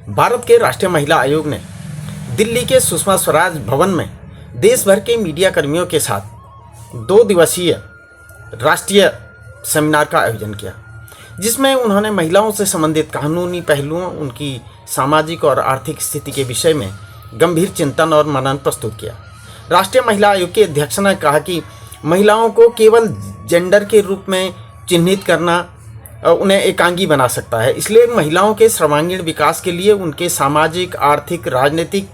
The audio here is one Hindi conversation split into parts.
भारत के राष्ट्रीय महिला आयोग ने दिल्ली के सुषमा स्वराज भवन में देश भर के मीडिया कर्मियों के साथ 2 दिवसीय राष्ट्रीय सेमिनार का आयोजन किया, जिसमें उन्होंने महिलाओं से संबंधित कानूनी पहलुओं, उनकी सामाजिक और आर्थिक स्थिति के विषय में गंभीर चिंतन और मनन प्रस्तुत किया। राष्ट्रीय महिला आयोग की अध्यक्ष ने कहा कि महिलाओं को केवल जेंडर के रूप में चिन्हित करना उन्हें एकांगी बना सकता है, इसलिए महिलाओं के सर्वांगीण विकास के लिए उनके सामाजिक, आर्थिक, राजनीतिक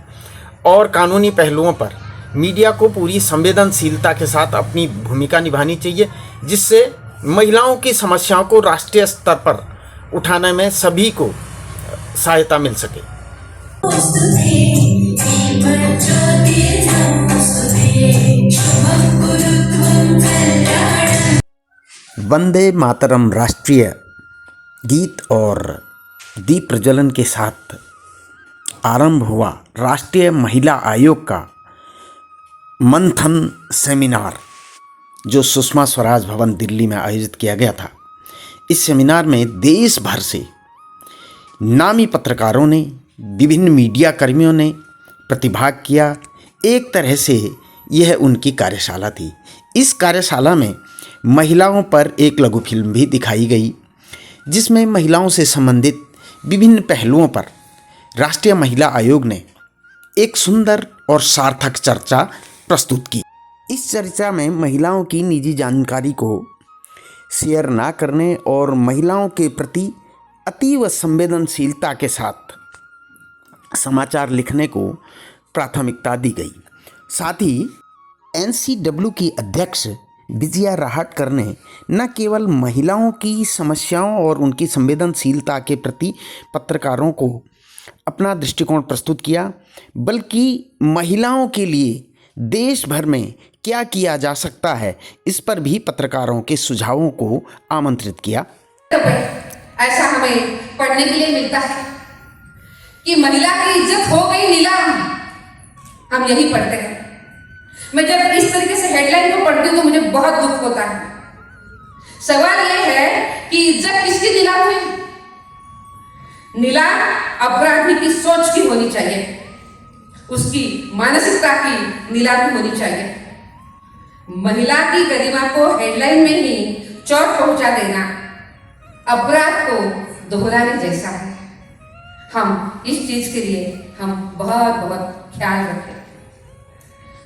और कानूनी पहलुओं पर मीडिया को पूरी संवेदनशीलता के साथ अपनी भूमिका निभानी चाहिए, जिससे महिलाओं की समस्याओं को राष्ट्रीय स्तर पर उठाने में सभी को सहायता मिल सके। वंदे मातरम राष्ट्रीय गीत और दीप प्रज्वलन के साथ आरंभ हुआ राष्ट्रीय महिला आयोग का मंथन सेमिनार, जो सुषमा स्वराज भवन दिल्ली में आयोजित किया गया था। इस सेमिनार में देश भर से नामी पत्रकारों ने, विभिन्न मीडिया कर्मियों ने प्रतिभाग किया। एक तरह से यह उनकी कार्यशाला थी। इस कार्यशाला में महिलाओं पर एक लघु फिल्म भी दिखाई गई, जिसमें महिलाओं से संबंधित विभिन्न पहलुओं पर राष्ट्रीय महिला आयोग ने एक सुंदर और सार्थक चर्चा प्रस्तुत की। इस चर्चा में महिलाओं की निजी जानकारी को शेयर ना करने और महिलाओं के प्रति अतीव संवेदनशीलता के साथ समाचार लिखने को प्राथमिकता दी गई। साथ ही NCW की अध्यक्ष विजया राहटकर ने न केवल महिलाओं की समस्याओं और उनकी संवेदनशीलता के प्रति पत्रकारों को अपना दृष्टिकोण प्रस्तुत किया, बल्कि महिलाओं के लिए देश भर में क्या किया जा सकता है, इस पर भी पत्रकारों के सुझावों को आमंत्रित किया। ऐसा हमें पढ़ने के लिए मिलता है कि महिला की इज्जत हो गई नीलाम। हम यही पढ़ते हैं। मैं जब इस तरीके से हेडलाइन को पढ़ती हूँ तो मुझे बहुत दुख होता है। सवाल यह है कि इज्जत किसकी नीलाम हुई? नीलाम अपराधी की सोच की होनी चाहिए, उसकी मानसिकता की नीलामी होनी चाहिए। महिला की गरिमा को हेडलाइन में ही चोट पहुंचा देना अपराध को दोहराने जैसा है। हम इस चीज के लिए हम बहुत बहुत ख्याल रखें।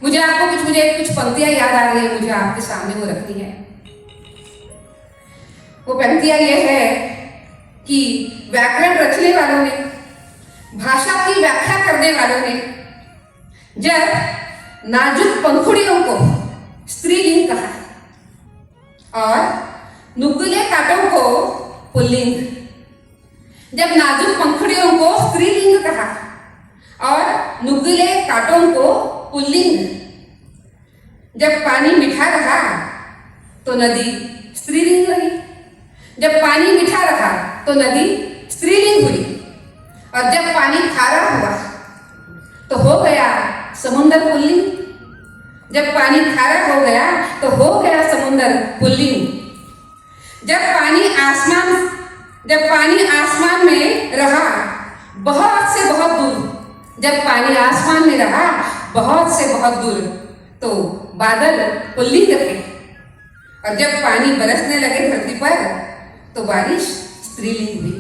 मुझे कुछ पंक्तियां याद आ रही है, मुझे आपके सामने वो रखनी है। वो पंक्तियां ये है कि व्याकरण रचने वालों ने, भाषा की व्याख्या करने वालों ने जब नाजुक पंखुड़ियों को स्त्रीलिंग कहा और नुकीले कांटों को पुल्लिंग, जब नाजुक पंखुड़ियों को स्त्रीलिंग कहा और नुकीले कांटों को पुल्लिंग, जब पानी मीठा रहा तो नदी स्त्रीलिंग रही, जब पानी मीठा रहा तो नदी स्त्रीलिंग हुई, और जब पानी खारा हुआ तो हो गया समुद्र पुल्लिंग, जब पानी खारा हो गया तो हो गया समुद्र पुल्लिंग, जब पानी आसमान में रहा बहुत से बहुत दूर, जब पानी आसमान में रहा बहुत से बहुत दूर तो बादल पुल्लिंग थे, और जब पानी बरसने लगे धरती पर तो बारिश स्त्रीलिंग हुई।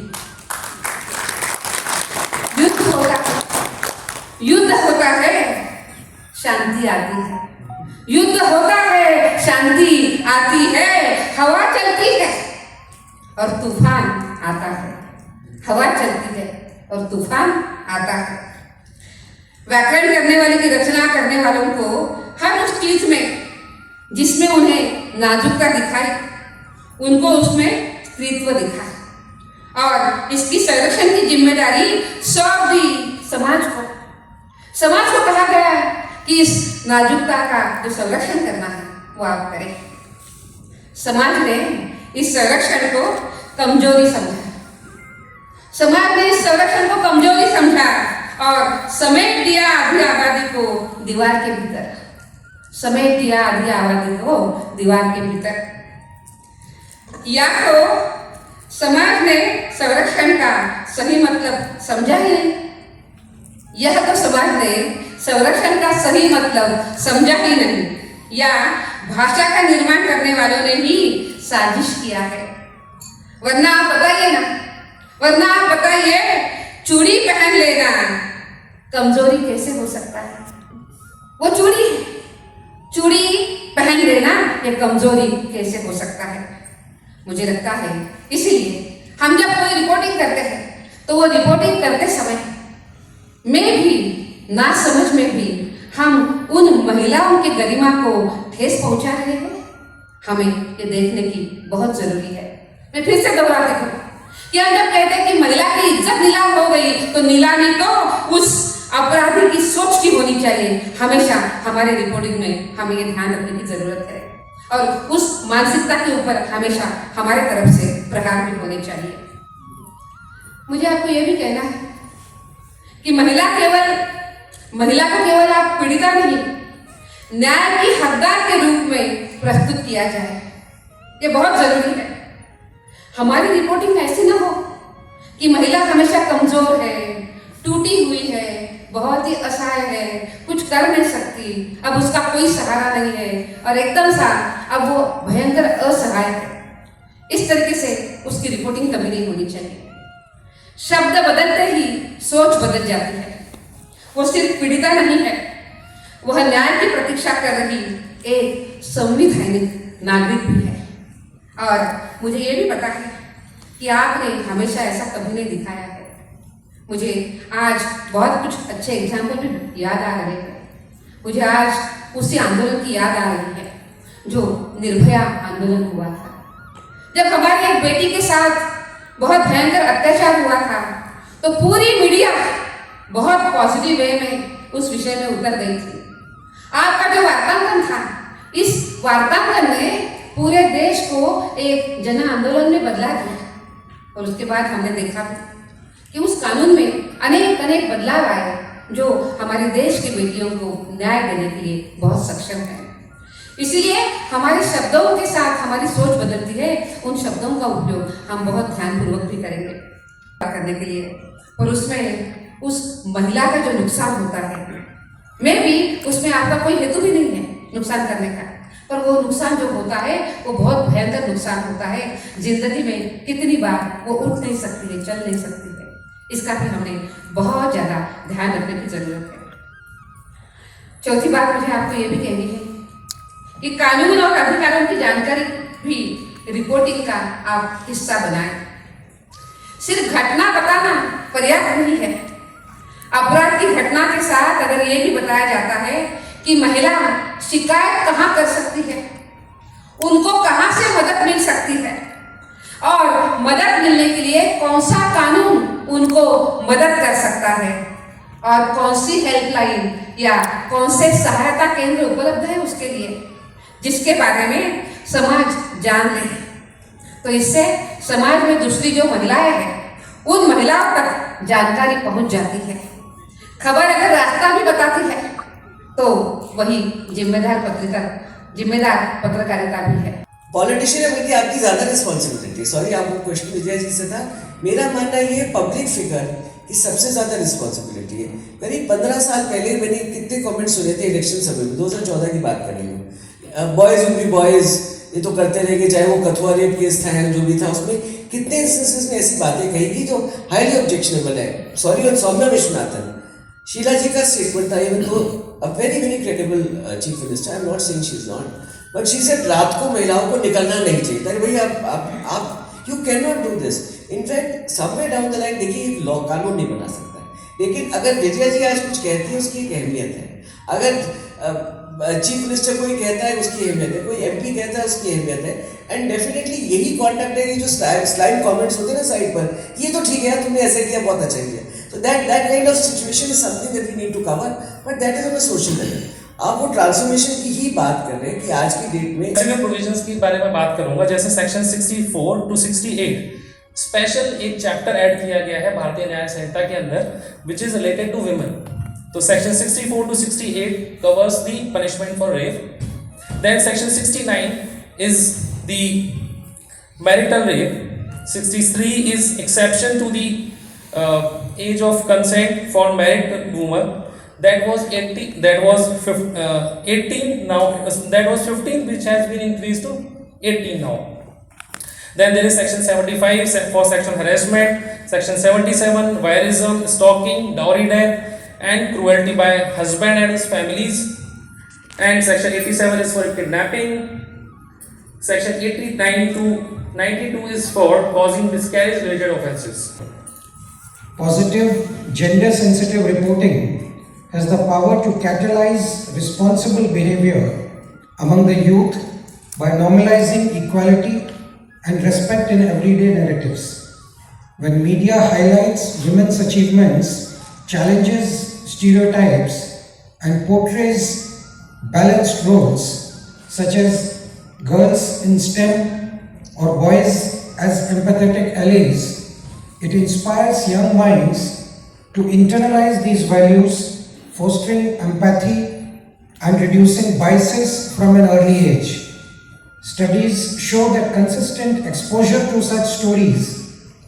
युद्ध होता है, शांति आती है। युद्ध होता है, शांति आती है। हवा चलती है और तूफान आता है। हवा चलती है और तूफान आता है। व्याकरण करने वाले की रचना करने वालों को हर उस चीज में जिसमें उन्हें नाजुकता दिखाई, उनको उसमें स्त्रीत्व दिखा, और इसकी संरक्षण की जिम्मेदारी सौंप दी समाज को कहा गया है कि इस नाजुकता का जो संरक्षण करना है वो आप करें। समाज ने इस संरक्षण को कमजोरी समझा, समाज ने इस संरक्षण को कमजोरी समझा और समेट दिया आधी आबादी को दीवार के भीतर, समेट दिया आधी आबादी को दीवार के भीतर। या तो समाज ने संरक्षण का सही मतलब समझा ही नहीं। यह तो समाज ने संरक्षण का सही मतलब समझा ही नहीं, या भाषा का निर्माण करने वालों ने ही साजिश किया है। वरना आप बताइए ना, वरना आप बताइए, चूड़ी पहन लेना कमजोरी कैसे हो सकता है? वो चूड़ी है, चूड़ी पहन लेना ये कमजोरी कैसे हो सकता है? मुझे लगता है इसीलिए हम जब कोई रिपोर्टिंग करते हैं तो वो रिपोर्टिंग करते समय में भी, ना समझ में भी, हम उन महिलाओं की गरिमा को ठेस पहुंचा रहे हैं। हमें ये देखने की बहुत जरूरी है। मैं फिर से दोहराती हूँ कि हम जब कहते हैं कि महिला की इज्जत नीलाम हो गई, तो नीलामी तो उस अपराधी की सोच की होनी चाहिए। हमेशा हमारे रिपोर्टिंग में हमें ये ध्यान रखने की जरूरत है, और उस मानसिकता के ऊपर हमेशा हमारे तरफ से प्रहार भी होने चाहिए। मुझे आपको ये भी कहना है कि महिला को केवल आप पीड़िता नहीं, न्याय की हकदार के रूप में प्रस्तुत किया जाए, ये बहुत जरूरी है। हमारी रिपोर्टिंग ऐसी ना हो कि महिला हमेशा कमजोर है, टूटी हुई है, बहुत ही असहाय है, कुछ कर नहीं सकती, अब उसका कोई सहारा नहीं है, और एकदम सा अब वो भयंकर असहाय है। इस तरीके से उसकी रिपोर्टिंग कभी नहीं होनी चाहिए। शब्द बदलते ही सोच बदल जाती है। वो सिर्फ पीड़िता नहीं है, वह न्याय की प्रतीक्षा कर रही एक संवैधानिक नागरिक भी है। और मुझे ये भी पता है कि आपने हमेशा ऐसा कभी नहीं दिखाया है। मुझे आज बहुत कुछ अच्छे एग्जाम्पल भी याद आ रहे हैं। मुझे आज उसी आंदोलन की याद आ रही है जो निर्भया आंदोलन हुआ था, जब हमारी एक बेटी के साथ बहुत भयंकर अत्याचार हुआ था, तो पूरी मीडिया बहुत पॉजिटिव वे में उस विषय में उतर गई थी। आपका जो वार्तांकन था, इस वार्तांकन ने पूरे देश को एक जन आंदोलन में बदला दिया, और उसके बाद हमने देखा कि उस कानून में अनेक अनेक बदलाव आए जो हमारे देश की बेटियों को न्याय देने के लिए बहुत सक्षम है। इसीलिए हमारे शब्दों के साथ हमारी सोच बदलती है। उन शब्दों का उपयोग हम बहुत ध्यानपूर्वक भी करेंगे करने के लिए, और उसमें उस महिला का जो नुकसान होता है, मैं भी उसमें आपका कोई हेतु भी नहीं है नुकसान करने का, पर वो नुकसान जो होता है वो बहुत भयंकर नुकसान होता है। जिंदगी में कितनी बार वो उठ नहीं सकती है, चल नहीं सकती है, इसका भी हमें बहुत ज्यादा ध्यान रखने की जरूरत है। चौथी बात मुझे आपको ये भी कहनी है कि कानून और अधिकारों की जानकारी भी रिपोर्टिंग का आप हिस्सा बनाएं। सिर्फ घटना बताना पर्याप्त नहीं है। अपराध की घटना के साथ अगर ये भी बताया जाता है कि महिला शिकायत कहाँ कर सकती है, उनको कहाँ से मदद मिल सकती है, और मदद मिलने के लिए कौन सा कानून उनको मदद कर सकता है, और कौन सी हेल्पलाइन या कौन से सहायता केंद्र उपलब्ध है उसके लिए, जिसके बारे में समाज जान ले, तो इससे समाज में दूसरी जो महिलाएं हैं उन महिलाओं तक जानकारी पहुंच जाती है। खबर अगर रास्ता भी बताती है तो वही जिम्मेदार पत्रकारिता भी है। पॉलिटिशियन है बल्कि आपकी ज्यादा रिस्पॉन्सिबिलिटी। सॉरी, आपको क्वेश्चन विजय जी से था। मेरा मानना ये पब्लिक फिगर की सबसे ज्यादा रिस्पॉन्सिबिलिटी है। करीब 15 साल पहले मैंने कितने कमेंट सुने थे इलेक्शन समय में, 2014 की बात कर रही हूँ। बॉयज विल बी बॉयज, ये तो करते रहेंगे, चाहे वो कथुआ रेप केस था जो भी था, उसमें कितने इंस्टेंसेस में ऐसी बातें कही गई जो हाईली ऑब्जेक्शनेबल है। सॉरी, और सौम्या विश्वनाथन, शीला जी का स्टेटमेंट था, इवन तो a very very credible chief minister, I am not saying she is not, but she said रात को महिलाओं को निकलना नहीं चाहिए। अरे भैया आप you cannot do this. In fact, somewhere down the line देखिए एक लॉ कानून नहीं बना सकता है, लेकिन अगर विजया जी आज कुछ कहती है उसकी एक अहमियत है, अगर चीफ मिनिस्टर कोई कहता है उसकी अहमियत है, कोई एमपी कहता है उसकी अहमियत है, एंड डेफिनेटली यही कॉन्टेक्ट है। ये जो स्लाइड कमेंट्स होते हैं ना साइड पर, ये तो ठीक है, तुमने ऐसा किया, बहुत अच्छा किया, so that kind of situation is something that we need to cover, but that is on a social level. आप वो ट्रांसफॉर्मेशन की ही बात कर रहे हैं कि आज की डेट में मैं प्रोविजंस की बारे में बात करूंगा। जैसे सेक्शन 64 to 68 स्पेशल एक चैप्टर ऐड किया गया है भारतीय न्याय संहिता के अंदर, which is related to women. तो section 64 to 68 covers the punishment for rape. Then section 69 is the marital rape. 63 is exception to the age of consent for married woman, that was 18, that was 18 now, that was 15, which has been increased to 18 now. Then there is section 75 for sexual harassment, section 77 voyeurism, stalking, dowry death, and cruelty by husband and his families, and section 87 is for kidnapping. Section 89 to 92 is for causing miscarriage related offences. Positive gender sensitive reporting has the power to catalyze responsible behavior among the youth by normalizing equality and respect in everyday narratives. When media highlights women's achievements, challenges stereotypes, and portrays balanced roles such as girls in STEM or boys as empathetic allies, it inspires young minds to internalize these values, fostering empathy and reducing biases from an early age. Studies show that consistent exposure to such stories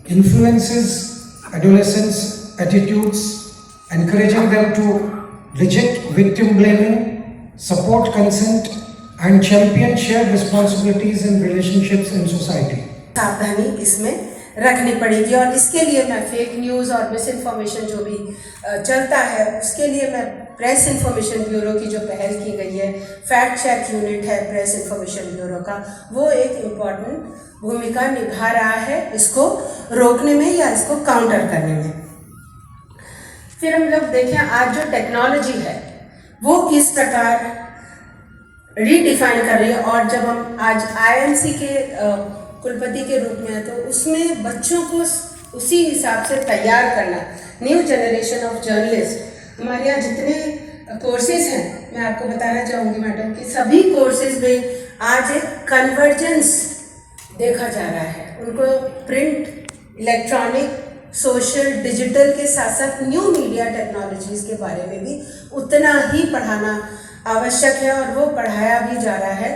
influences adolescents' attitudes, encouraging them to reject victim blaming, support consent, and champion shared responsibilities in relationships in society. सावधानी इसमें रखनी पड़ेगी और इसके लिए मैं फेक न्यूज़ और मिस इन्फॉर्मेशन जो भी चलता है उसके लिए मैं प्रेस इन्फॉर्मेशन ब्यूरो की जो पहल की गई है, फैक्ट चेक यूनिट है प्रेस इन्फॉर्मेशन ब्यूरो का, वो एक इम्पॉर्टेंट भूमिका निभा रहा है इसको रोकने में या इसको काउंटर करने में। फिर हम लोग देखें आज जो टेक्नोलॉजी है वो किस प्रकार रीडिफाइन कर रही है, और जब हम आज IIMC के कुलपति के रूप में है तो उसमें बच्चों को उसी हिसाब से तैयार करना, न्यू जनरेशन ऑफ जर्नलिस्ट। हमारे यहाँ जितने कोर्सेज हैं मैं आपको बताना चाहूँगी मैडम कि सभी कोर्सेज में आज एक कन्वर्जेंस देखा जा रहा है। उनको प्रिंट, इलेक्ट्रॉनिक, सोशल, डिजिटल के साथ साथ न्यू मीडिया टेक्नोलॉजीज़ के बारे में भी उतना ही पढ़ाना आवश्यक है और वो पढ़ाया भी जा रहा है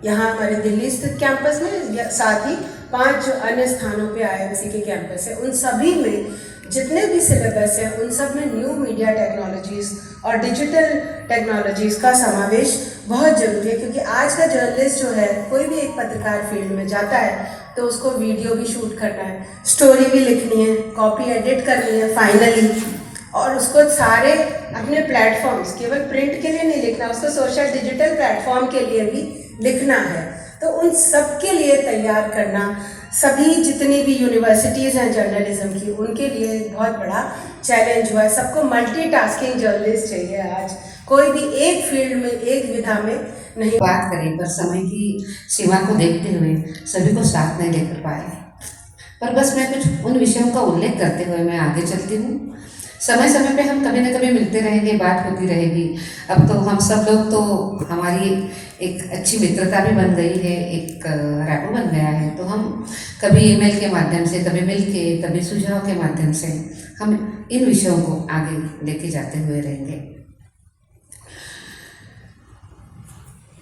यहाँ हमारे दिल्ली स्थित कैंपस में, साथ ही 5 अन्य स्थानों पे IIMC के कैंपस है। उन सभी में जितने भी सिलेबस हैं उन सब में न्यू मीडिया टेक्नोलॉजीज़ और डिजिटल टेक्नोलॉजीज़ का समावेश बहुत ज़रूरी है, क्योंकि आज का जर्नलिस्ट जो है कोई भी एक पत्रकार फील्ड में जाता है तो उसको वीडियो भी शूट करना है, स्टोरी भी लिखनी है, कॉपी एडिट करनी है फाइनली, और उसको सारे अपने प्लेटफॉर्म्स, केवल प्रिंट के लिए नहीं लिखना, उसको सोशल डिजिटल प्लेटफॉर्म के लिए भी लिखना है। तो उन सब के लिए तैयार करना, सभी जितनी भी यूनिवर्सिटीज़ हैं जर्नलिज्म की उनके लिए बहुत बड़ा चैलेंज हुआ है। सबको मल्टीटास्किंग जर्नलिस्ट चाहिए आज, कोई भी एक फील्ड में, एक विधा में नहीं। बात करें पर समय की सीमा को देखते हुए सभी को साथ नहीं लेकर पाए, पर बस मैं कुछ उन विषयों का उल्लेख करते हुए मैं आगे चलती हूँ। समय समय पे हम कभी न कभी मिलते रहेंगे, बात होती रहेगी। अब तो हम सब लोग तो हमारी एक अच्छी मित्रता भी बन गई है, एक रैपो बन गया है, तो हम कभी ईमेल के माध्यम से, कभी मिल के, कभी सुझाव के माध्यम से हम इन विषयों को आगे लेके जाते हुए रहेंगे।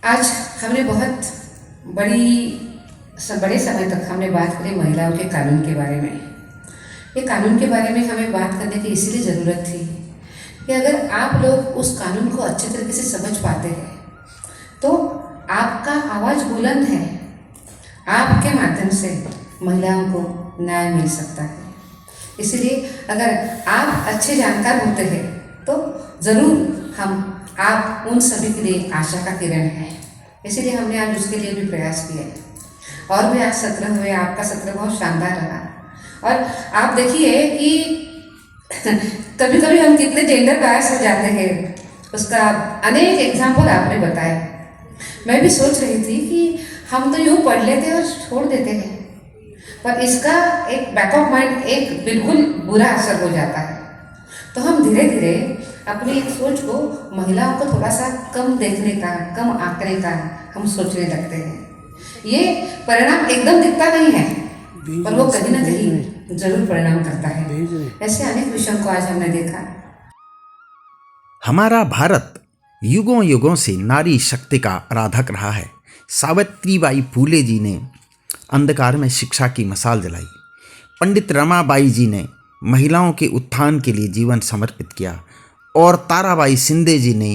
आज हमने बहुत बड़े समय तक हमने बात करी महिलाओं के कानून के बारे में। ये कानून के बारे में हमें बात करने की इसलिए ज़रूरत थी कि अगर आप लोग उस कानून को अच्छे तरीके से समझ पाते हैं तो आपका आवाज़ बुलंद है, आपके माध्यम से महिलाओं को न्याय मिल सकता है। इसलिए अगर आप अच्छे जानकार होते हैं तो ज़रूर आप उन सभी के लिए आशा का किरण है। इसीलिए हमने आज उसके लिए भी प्रयास किया है। और भी आज सत्र हुए, आपका सत्र बहुत शानदार रहा। और आप देखिए कि कभी कभी हम कितने जेंडर बायस हो जाते हैं, उसका अनेक एग्जाम्पल आपने बताए। मैं भी सोच रही थी कि हम तो यूँ पढ़ लेते और छोड़ देते हैं, पर इसका एक बैक ऑफ माइंड एक बिल्कुल बुरा असर हो जाता है। तो हम धीरे धीरे अपनी एक सोच को, महिलाओं को थोड़ा सा कम देखने का, कम आंकने का हम सोचने लगते हैं। ये परिणाम एकदम दिखता नहीं है, पर वो कहीं ना कहीं जरूर परिणाम करता है। ऐसे अनेक विषयों को आज हमने देखा। हमारा भारत युगों युगों से नारी शक्ति का आराधक रहा है। सावित्रीबाई फूले जी ने अंधकार में शिक्षा की मशाल जलाई, पंडित रमाबाई जी ने महिलाओं के उत्थान के लिए जीवन समर्पित किया और ताराबाई शिंदे जी ने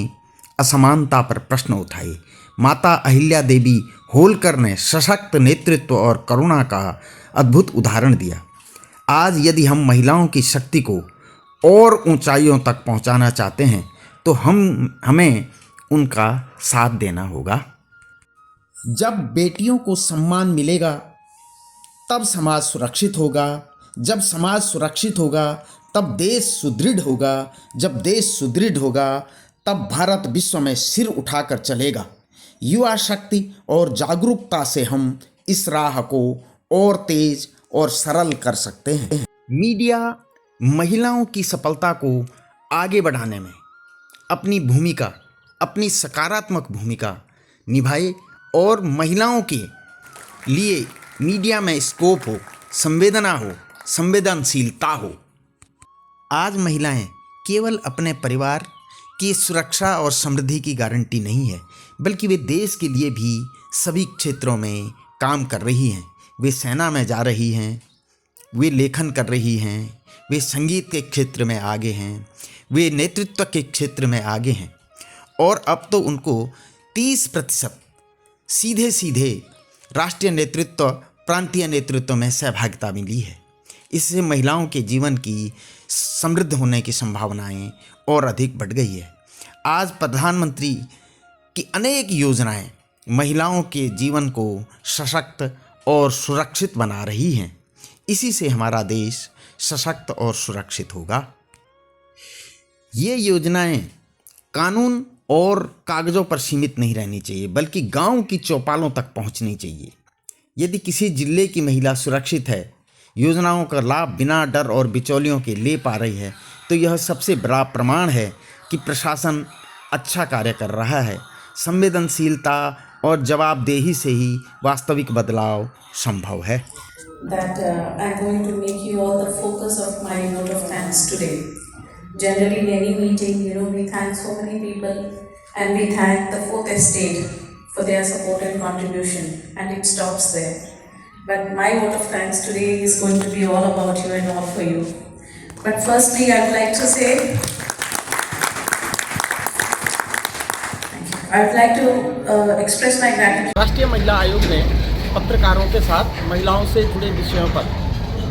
असमानता पर प्रश्न उठाए। माता अहिल्या देवी होलकर ने सशक्त नेतृत्व और करुणा का अद्भुत उदाहरण दिया। आज यदि हम महिलाओं की शक्ति को और ऊंचाइयों तक पहुंचाना चाहते हैं तो हमें उनका साथ देना होगा। जब बेटियों को सम्मान मिलेगा तब समाज सुरक्षित होगा। जब समाज सुरक्षित होगा तब देश सुदृढ़ होगा। जब देश सुदृढ़ होगा तब भारत विश्व में सिर उठाकर चलेगा। युवा शक्ति और जागरूकता से हम इस राह को और तेज और सरल कर सकते हैं। मीडिया महिलाओं की सफलता को आगे बढ़ाने में अपनी भूमिका, अपनी सकारात्मक भूमिका निभाए और महिलाओं के लिए मीडिया में स्कोप हो, संवेदना हो, संवेदनशीलता हो। आज महिलाएं केवल अपने परिवार की सुरक्षा और समृद्धि की गारंटी नहीं है, बल्कि वे देश के लिए भी सभी क्षेत्रों में काम कर रही हैं। वे सेना में जा रही हैं, वे लेखन कर रही हैं, वे संगीत के क्षेत्र में आगे हैं, वे नेतृत्व के क्षेत्र में आगे हैं और अब तो उनको 30% सीधे सीधे राष्ट्रीय नेतृत्व, प्रांतीय नेतृत्व में सहभागिता मिली है। इससे महिलाओं के जीवन की समृद्ध होने की संभावनाएं और अधिक बढ़ गई है। आज प्रधानमंत्री की अनेक योजनाएं महिलाओं के जीवन को सशक्त और सुरक्षित बना रही हैं। इसी से हमारा देश सशक्त और सुरक्षित होगा। ये योजनाएं कानून और कागज़ों पर सीमित नहीं रहनी चाहिए, बल्कि गांव की चौपालों तक पहुंचनी चाहिए। यदि किसी जिले की महिला सुरक्षित है, योजनाओं का लाभ बिना डर और बिचौलियों के ले पा रही है, तो यह सबसे बड़ा प्रमाण है कि प्रशासन अच्छा कार्य कर रहा है। संवेदनशीलता और जवाबदेही से ही वास्तविक बदलाव संभव है। That I'm going to make you all the focus of my note of thanks today. Generally, in any meeting, we thank so many people, and we thank the Fourth Estate for their support and contribution, and it stops there. But my vote of thanks today is going to be all about you and all for you. But firstly, I would like to say, I would like to express my gratitude. राष्ट्रीय महिला आयोग ने पत्रकारों के साथ महिलाओं से जुड़े विषयों पर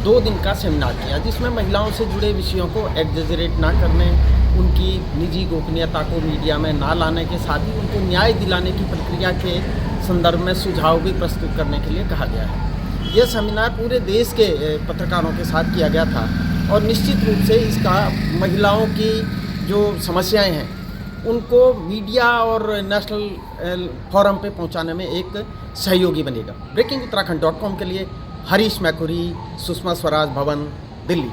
2 दिन का सेमिनार किया, जिसमें महिलाओं से जुड़े विषयों को एग्जेजरेट ना करने, उनकी निजी गोपनीयता को मीडिया में ना लाने के साथ ही उनको न्याय दिलाने की प्रक्रिया के संदर्भ में सुझाव भी प्रस्तुत करने के लिए कहा गया है। यह सेमिनार पूरे देश के पत्रकारों के साथ किया गया था और निश्चित रूप से इसका महिलाओं की जो समस्याएं हैं उनको मीडिया और नेशनल फोरम पे पहुंचाने में एक सहयोगी बनेगा। breakinguttarakhand.com के लिए हरीश मैकुरी, सुषमा स्वराज भवन, दिल्ली।